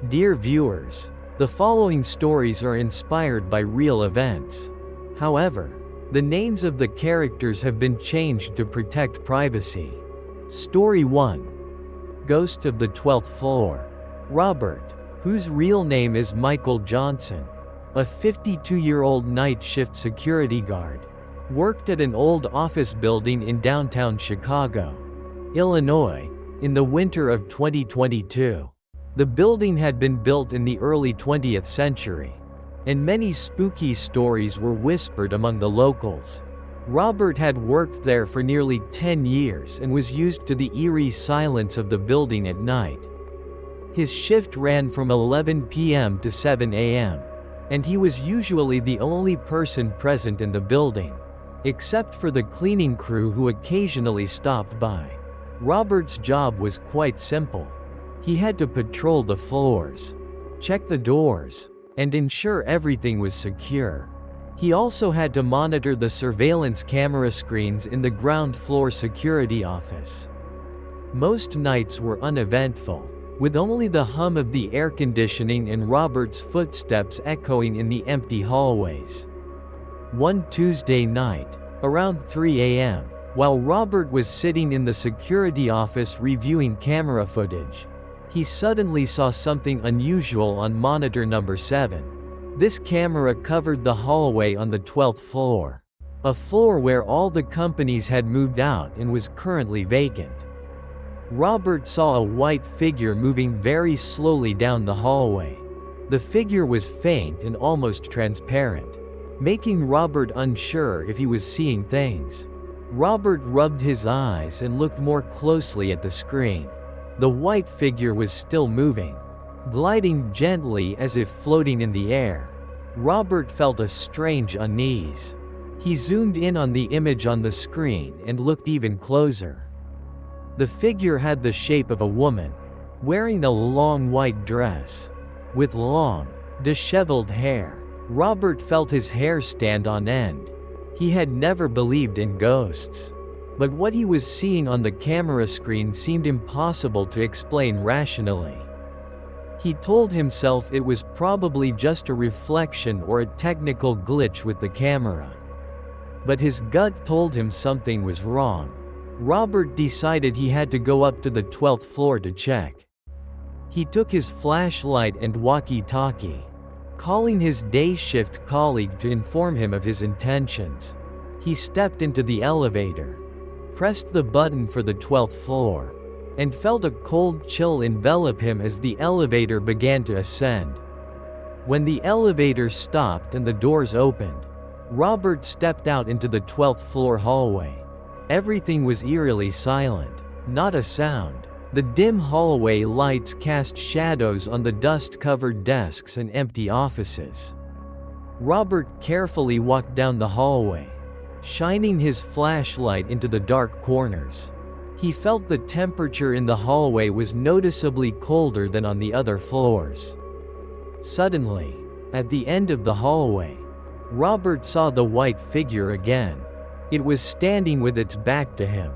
Dear viewers, the following stories are inspired by real events. However, the names of the characters have been changed to protect privacy. Story 1. Ghost of the 12th Floor. Robert, whose real name is Michael Johnson, a 52-year-old night shift security guard, worked at an old office building in downtown Chicago, Illinois, in the winter of 2022. The building had been built in the early 20th century, and many spooky stories were whispered among the locals. Robert had worked there for nearly 10 years and was used to the eerie silence of the building at night. His shift ran from 11 p.m. to 7 a.m., and he was usually the only person present in the building, except for the cleaning crew who occasionally stopped by. Robert's job was quite simple. He had to patrol the floors, check the doors, and ensure everything was secure. He also had to monitor the surveillance camera screens in the ground floor security office. Most nights were uneventful, with only the hum of the air conditioning and Robert's footsteps echoing in the empty hallways. One Tuesday night, around 3 a.m., while Robert was sitting in the security office reviewing camera footage, he suddenly saw something unusual on monitor number 7. This camera covered the hallway on the 12th floor, a floor where all the companies had moved out and was currently vacant. Robert saw a white figure moving very slowly down the hallway. The figure was faint and almost transparent, making Robert unsure if he was seeing things. Robert rubbed his eyes and looked more closely at the screen. The white figure was still moving, gliding gently as if floating in the air. Robert felt a strange unease. He zoomed in on the image on the screen and looked even closer. The figure had the shape of a woman, wearing a long white dress, with long, disheveled hair. Robert felt his hair stand on end. He had never believed in ghosts, but what he was seeing on the camera screen seemed impossible to explain rationally. He told himself it was probably just a reflection or a technical glitch with the camera. But his gut told him something was wrong. Robert decided he had to go up to the 12th floor to check. He took his flashlight and walkie-talkie, calling his day shift colleague to inform him of his intentions. He stepped into the elevator, pressed the button for the 12th floor, and felt a cold chill envelop him as the elevator began to ascend. When the elevator stopped and the doors opened, Robert stepped out into the 12th floor hallway. Everything was eerily silent, not a sound. The dim hallway lights cast shadows on the dust-covered desks and empty offices. Robert carefully walked down the hallway, shining his flashlight into the dark corners. He felt the temperature in the hallway was noticeably colder than on the other floors. Suddenly, at the end of the hallway, Robert saw the white figure again. It was standing with its back to him,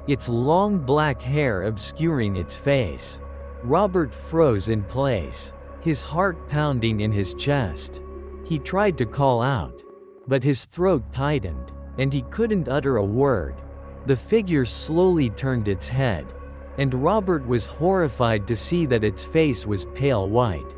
its long black hair obscuring its face. Robert froze in place, his heart pounding in his chest. He tried to call out, but his throat tightened, and he couldn't utter a word. The figure slowly turned its head, and Robert was horrified to see that its face was pale white,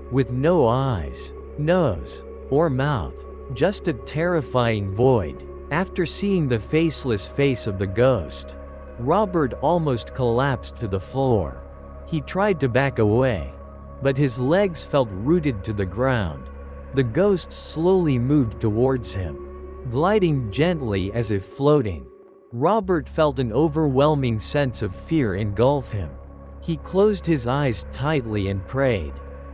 with no eyes, nose, or mouth, just a terrifying void. After seeing the faceless face of the ghost, Robert almost collapsed to the floor. He tried to back away, but his legs felt rooted to the ground. The ghost slowly moved towards him, gliding gently as if floating. Robert felt an overwhelming sense of fear engulf him. He closed his eyes tightly and prayed.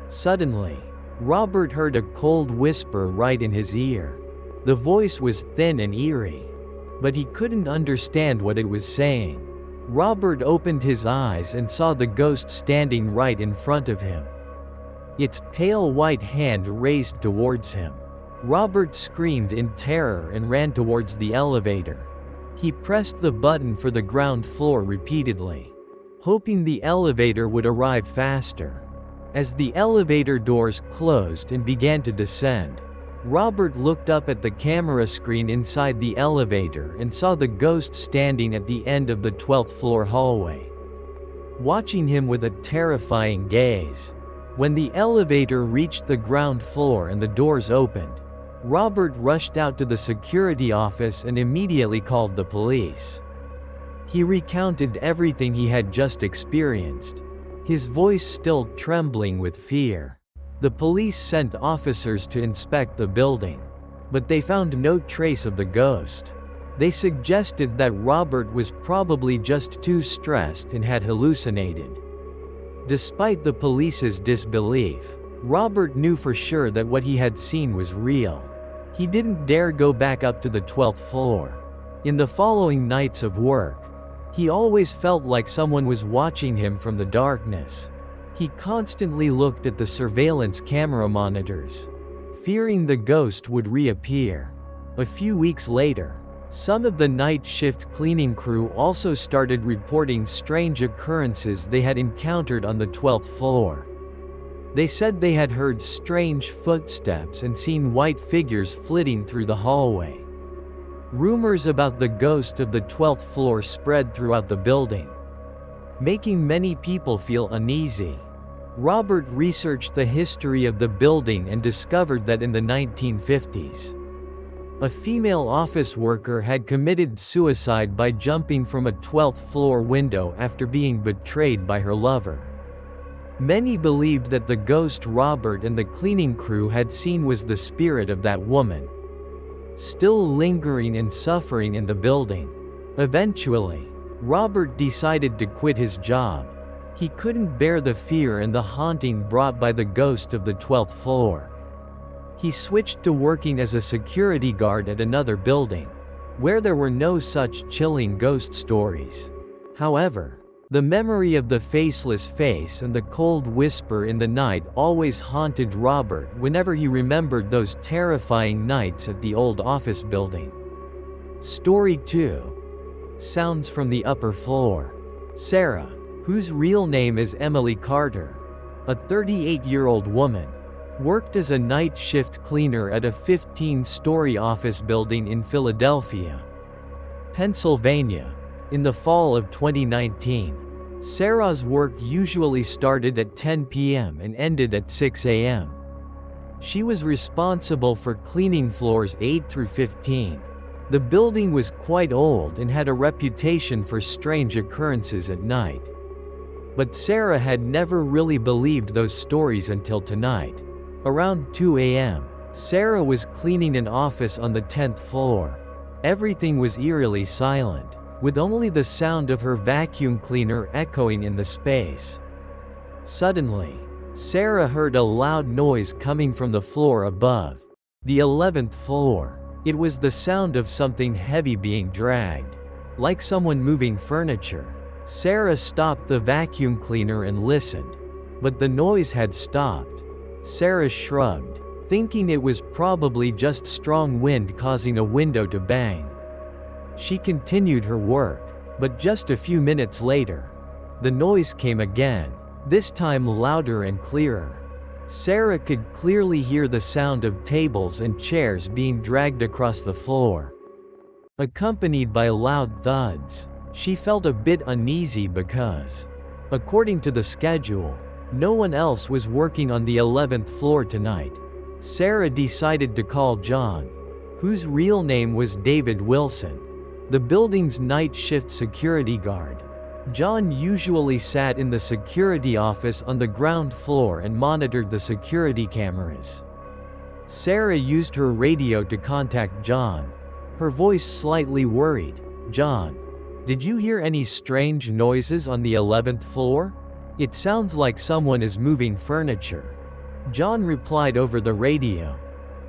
Suddenly, Robert heard a cold whisper right in his ear. The voice was thin and eerie, but he couldn't understand what it was saying. Robert opened his eyes and saw the ghost standing right in front of him, its pale white hand raised towards him. Robert screamed in terror and ran towards the elevator. He pressed the button for the ground floor repeatedly, hoping the elevator would arrive faster. As the elevator doors closed and began to descend, Robert looked up at the camera screen inside the elevator and saw the ghost standing at the end of the 12th floor hallway, watching him with a terrifying gaze. When the elevator reached the ground floor and the doors opened, Robert rushed out to the security office and immediately called the police. He recounted everything he had just experienced, his voice still trembling with fear. The police sent officers to inspect the building, but they found no trace of the ghost. They suggested that Robert was probably just too stressed and had hallucinated. Despite the police's disbelief, Robert knew for sure that what he had seen was real. He didn't dare go back up to the 12th floor. In the following nights of work, he always felt like someone was watching him from the darkness. He constantly looked at the surveillance camera monitors, fearing the ghost would reappear. A few weeks later, some of the night shift cleaning crew also started reporting strange occurrences they had encountered on the 12th floor. They said they had heard strange footsteps and seen white figures flitting through the hallway. Rumors about the ghost of the 12th floor spread throughout the building, making many people feel uneasy. Robert researched the history of the building and discovered that in the 1950s, a female office worker had committed suicide by jumping from a 12th floor window after being betrayed by her lover. Many believed that the ghost Robert and the cleaning crew had seen was the spirit of that woman, still lingering and suffering in the building. Eventually, Robert decided to quit his job. He couldn't bear the fear and the haunting brought by the ghost of the 12th floor. He switched to working as a security guard at another building, where there were no such chilling ghost stories. However, the memory of the faceless face and the cold whisper in the night always haunted Robert whenever he remembered those terrifying nights at the old office building. Story 2. Sounds from the upper floor. Sarah, whose real name is Emily Carter, a 38-year-old woman, worked as a night shift cleaner at a 15-story office building in Philadelphia, Pennsylvania, in the fall of 2019. Sarah's work usually started at 10 p.m. and ended at 6 a.m. She was responsible for cleaning floors 8 through 15. The building was quite old and had a reputation for strange occurrences at night. But Sarah had never really believed those stories until tonight. Around 2 a.m., Sarah was cleaning an office on the 10th floor. Everything was eerily silent, with only the sound of her vacuum cleaner echoing in the space. Suddenly, Sarah heard a loud noise coming from the floor above, the 11th floor. It was the sound of something heavy being dragged, like someone moving furniture. Sarah stopped the vacuum cleaner and listened, but the noise had stopped. Sarah shrugged, thinking it was probably just strong wind causing a window to bang. She continued her work, but just a few minutes later, the noise came again, this time louder and clearer. Sarah could clearly hear the sound of tables and chairs being dragged across the floor, accompanied by loud thuds. She felt a bit uneasy because, according to the schedule, no one else was working on the 11th floor tonight. Sarah decided to call John, whose real name was David Wilson, the building's night shift security guard. John usually sat in the security office on the ground floor and monitored the security cameras. Sarah used her radio to contact John, her voice slightly worried. "John, did you hear any strange noises on the 11th floor? It sounds like someone is moving furniture." John replied over the radio,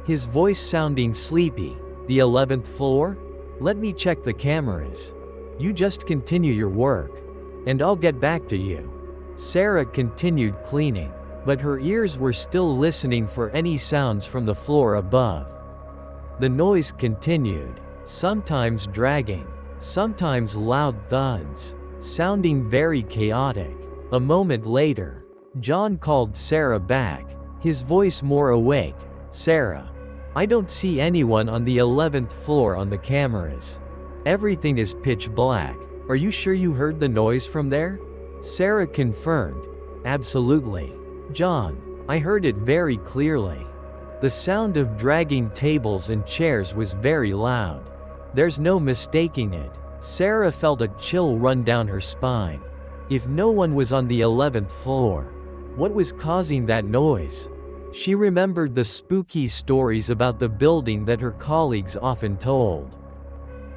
his voice sounding sleepy. "The 11th floor? Let me check the cameras. You just continue your work, and I'll get back to you." Sarah continued cleaning, but her ears were still listening for any sounds from the floor above. The noise continued, sometimes dragging, sometimes loud thuds, sounding very chaotic. A moment later, John called Sarah back, his voice more awake. "Sarah, I don't see anyone on the 11th floor on the cameras. Everything is pitch black. Are you sure you heard the noise from there?" Sarah confirmed. "Absolutely. John, I heard it very clearly. The sound of dragging tables and chairs was very loud. There's no mistaking it." Sarah felt a chill run down her spine. If no one was on the 11th floor, what was causing that noise? She remembered the spooky stories about the building that her colleagues often told.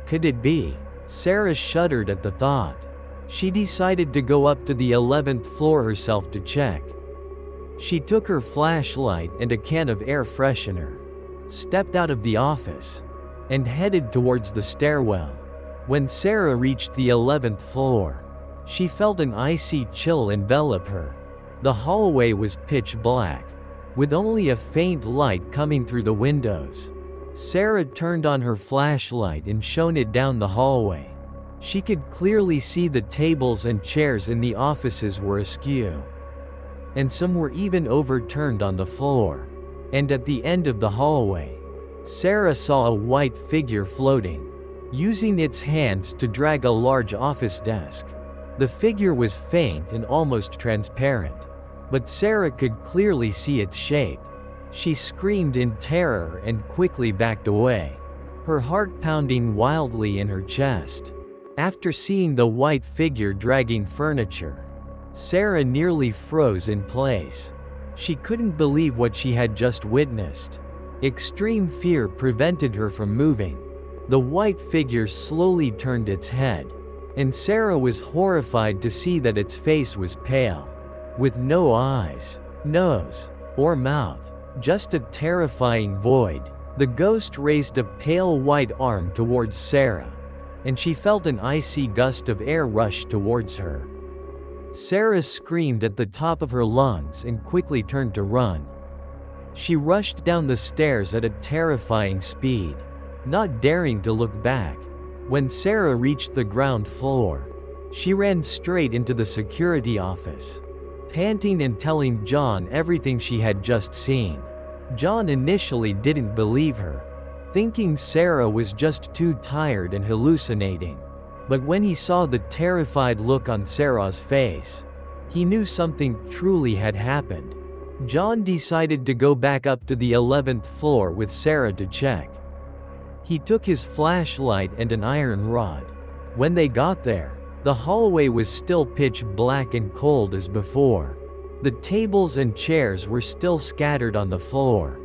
Could it be? Sarah shuddered at the thought. She decided to go up to the 11th floor herself to check. She took her flashlight and a can of air freshener, stepped out of the office, and headed towards the stairwell. When Sarah reached the 11th floor, she felt an icy chill envelop her. The hallway was pitch black, with only a faint light coming through the windows. Sarah turned on her flashlight and shone it down the hallway. She could clearly see the tables and chairs in the offices were askew, and some were even overturned on the floor. And at the end of the hallway, Sarah saw a white figure floating, using its hands to drag a large office desk. The figure was faint and almost transparent, but Sarah could clearly see its shape. She screamed in terror and quickly backed away, her heart pounding wildly in her chest. After seeing the white figure dragging furniture, Sarah nearly froze in place. She couldn't believe what she had just witnessed. Extreme fear prevented her from moving. The white figure slowly turned its head, and Sarah was horrified to see that its face was pale, with no eyes, nose, or mouth, just a terrifying void. The ghost raised a pale white arm towards Sarah, and she felt an icy gust of air rush towards her. Sarah screamed at the top of her lungs and quickly turned to run. She rushed down the stairs at a terrifying speed, not daring to look back. When Sarah reached the ground floor, she ran straight into the security office, panting and telling John everything she had just seen. John initially didn't believe her, thinking Sarah was just too tired and hallucinating. But when he saw the terrified look on Sarah's face, he knew something truly had happened. John decided to go back up to the 11th floor with Sarah to check. He took his flashlight and an iron rod. When they got there, the hallway was still pitch black and cold as before. The tables and chairs were still scattered on the floor.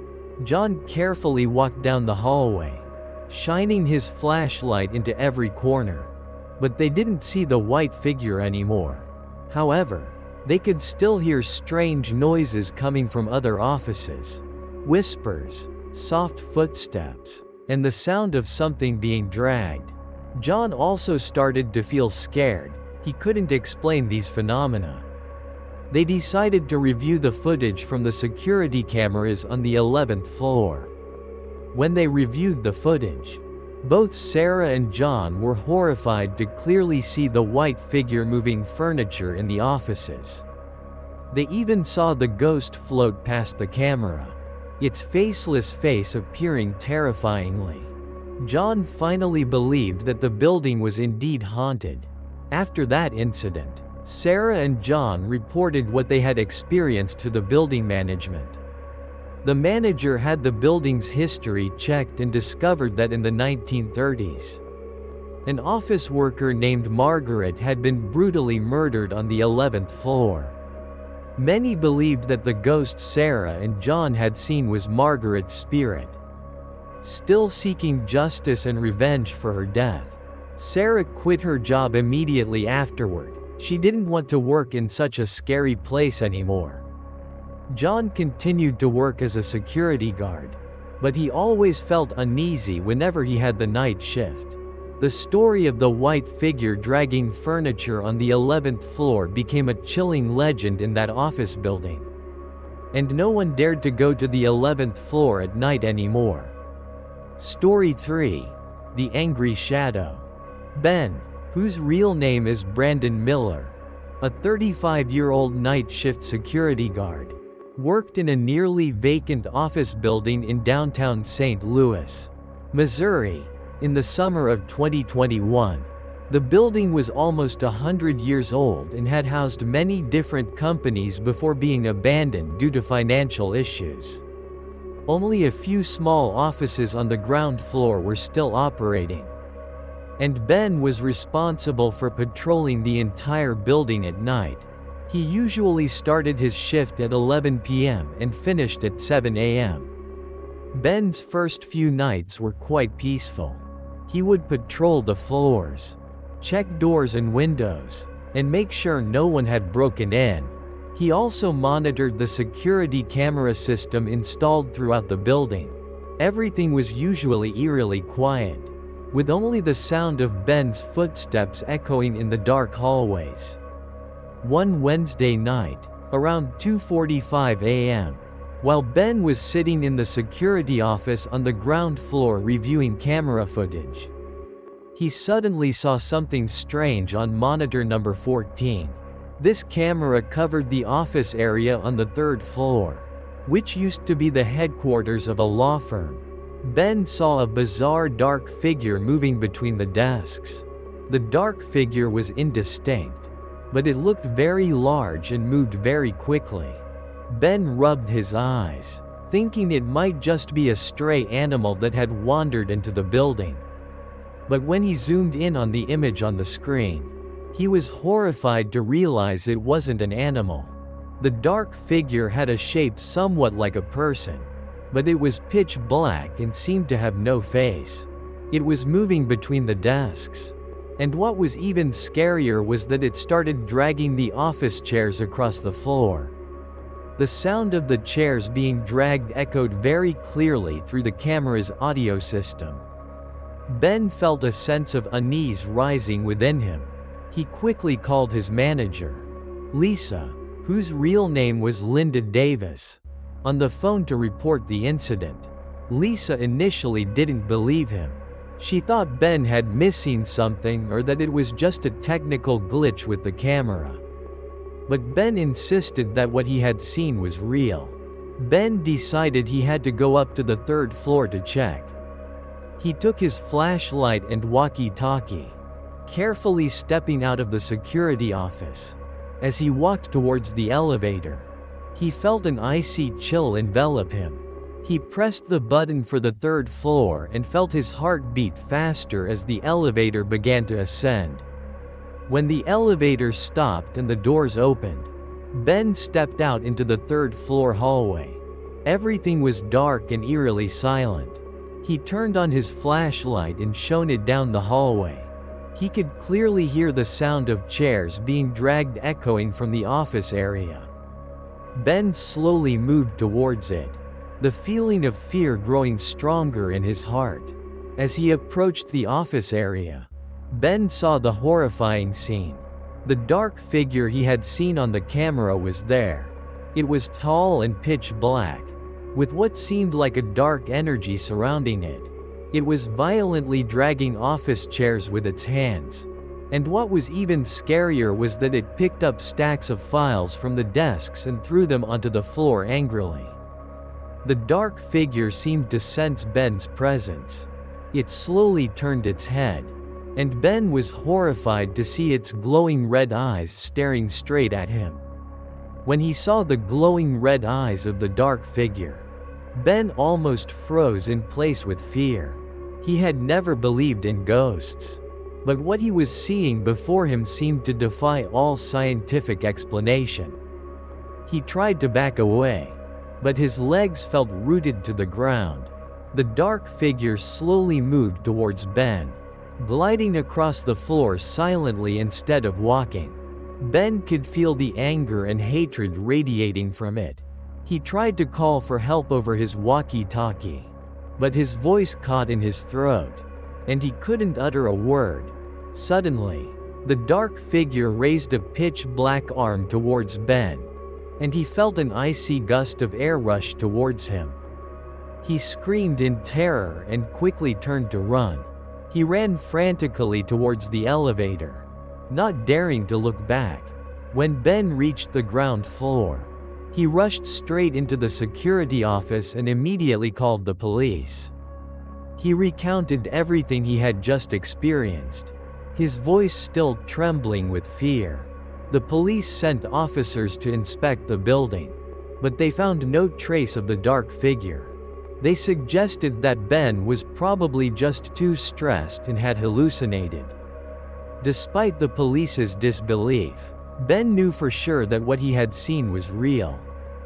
John carefully walked down the hallway, shining his flashlight into every corner. But they didn't see the white figure anymore. However, they could still hear strange noises coming from other offices. Whispers, soft footsteps, and the sound of something being dragged. John also started to feel scared. He couldn't explain these phenomena. They decided to review the footage from the security cameras on the 11th floor. When they reviewed the footage, both Sarah and John were horrified to clearly see the white figure moving furniture in the offices. They even saw the ghost float past the camera, its faceless face appearing terrifyingly. John finally believed that the building was indeed haunted. After that incident, Sarah and John reported what they had experienced to the building management. The manager had the building's history checked and discovered that in the 1930s, an office worker named Margaret had been brutally murdered on the 11th floor. Many believed that the ghost Sarah and John had seen was Margaret's spirit, still seeking justice and revenge for her death. Sarah quit her job immediately afterward. She didn't want to work in such a scary place anymore. John continued to work as a security guard, but he always felt uneasy whenever he had the night shift. The story of the white figure dragging furniture on the 11th floor became a chilling legend in that office building, and no one dared to go to the 11th floor at night anymore. Story 3. The Angry Shadow. Ben, whose real name is Brandon Miller, a 35-year-old night shift security guard, worked in a nearly vacant office building in downtown St. Louis, Missouri. In the summer of 2021, the building was almost 100 years old and had housed many different companies before being abandoned due to financial issues. Only a few small offices on the ground floor were still operating, and Ben was responsible for patrolling the entire building at night. He usually started his shift at 11 p.m. and finished at 7 a.m. Ben's first few nights were quite peaceful. He would patrol the floors, check doors and windows, and make sure no one had broken in. He also monitored the security camera system installed throughout the building. Everything was usually eerily quiet, with only the sound of Ben's footsteps echoing in the dark hallways. One Wednesday night, around 2:45 a.m., while Ben was sitting in the security office on the ground floor reviewing camera footage, he suddenly saw something strange on monitor number 14. This camera covered the office area on the third floor, which used to be the headquarters of a law firm. Ben saw a bizarre dark figure moving between the desks. The dark figure was indistinct, but it looked very large and moved very quickly. Ben rubbed his eyes, thinking it might just be a stray animal that had wandered into the building. But when he zoomed in on the image on the screen, he was horrified to realize it wasn't an animal. The dark figure had a shape somewhat like a person, but it was pitch black and seemed to have no face. It was moving between the desks. And what was even scarier was that it started dragging the office chairs across the floor. The sound of the chairs being dragged echoed very clearly through the camera's audio system. Ben felt a sense of unease rising within him. He quickly called his manager, Lisa, whose real name was Linda Davis, on the phone to report the incident. Lisa initially didn't believe him. She thought Ben had missing something or that it was just a technical glitch with the camera. But Ben insisted that what he had seen was real. Ben decided he had to go up to the third floor to check. He took his flashlight and walkie-talkie, carefully stepping out of the security office. As he walked towards the elevator, he felt an icy chill envelop him. He pressed the button for the third floor and felt his heart beat faster as the elevator began to ascend. When the elevator stopped and the doors opened, Ben stepped out into the third floor hallway. Everything was dark and eerily silent. He turned on his flashlight and shone it down the hallway. He could clearly hear the sound of chairs being dragged echoing from the office area. Ben slowly moved towards it, the feeling of fear growing stronger in his heart. As he approached the office area, Ben saw the horrifying scene. The dark figure he had seen on the camera was there. It was tall and pitch black, with what seemed like a dark energy surrounding it. It was violently dragging office chairs with its hands. And what was even scarier was that it picked up stacks of files from the desks and threw them onto the floor angrily. The dark figure seemed to sense Ben's presence. It slowly turned its head, and Ben was horrified to see its glowing red eyes staring straight at him. When he saw the glowing red eyes of the dark figure, Ben almost froze in place with fear. He had never believed in ghosts, but what he was seeing before him seemed to defy all scientific explanation. He tried to back away, but his legs felt rooted to the ground. The dark figure slowly moved towards Ben, gliding across the floor silently instead of walking. Ben could feel the anger and hatred radiating from it. He tried to call for help over his walkie-talkie, but his voice caught in his throat, and he couldn't utter a word. Suddenly, the dark figure raised a pitch-black arm towards Ben, and he felt an icy gust of air rush towards him. He screamed in terror and quickly turned to run. He ran frantically towards the elevator, not daring to look back. When Ben reached the ground floor, he rushed straight into the security office and immediately called the police. He recounted everything he had just experienced, his voice still trembling with fear. The police sent officers to inspect the building, but they found no trace of the dark figure. They suggested that Ben was probably just too stressed and had hallucinated. Despite the police's disbelief, Ben knew for sure that what he had seen was real.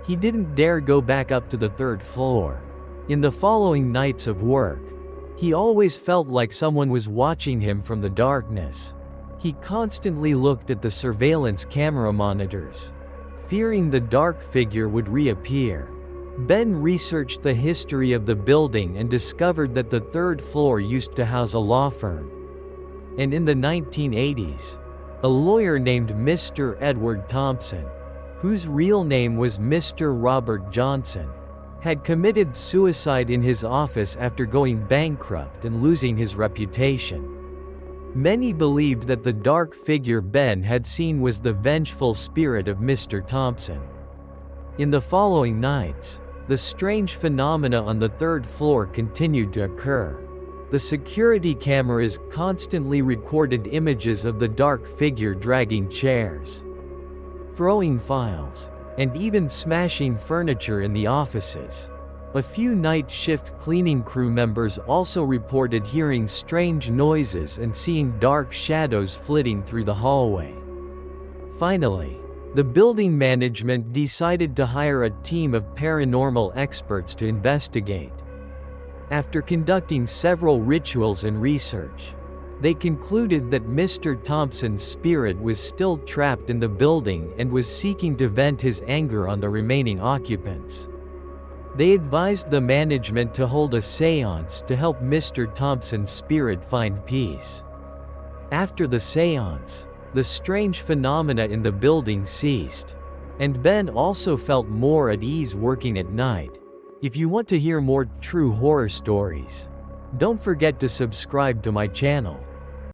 He didn't dare go back up to the third floor. In the following nights of work, he always felt like someone was watching him from the darkness. He constantly looked at the surveillance camera monitors, fearing the dark figure would reappear. Ben researched the history of the building and discovered that the third floor used to house a law firm. And in the 1980s, a lawyer named Mr. Edward Thompson, whose real name was Mr. Robert Johnson, had committed suicide in his office after going bankrupt and losing his reputation. Many believed that the dark figure Ben had seen was the vengeful spirit of Mr. Thompson. In the following nights, the strange phenomena on the third floor continued to occur. The security cameras constantly recorded images of the dark figure dragging chairs, throwing files, and even smashing furniture in the offices. A few night shift cleaning crew members also reported hearing strange noises and seeing dark shadows flitting through the hallway. Finally, the building management decided to hire a team of paranormal experts to investigate. After conducting several rituals and research, they concluded that Mr. Thompson's spirit was still trapped in the building and was seeking to vent his anger on the remaining occupants. They advised the management to hold a séance to help Mr. Thompson's spirit find peace. After the séance, the strange phenomena in the building ceased, and Ben also felt more at ease working at night. If you want to hear more true horror stories, don't forget to subscribe to my channel.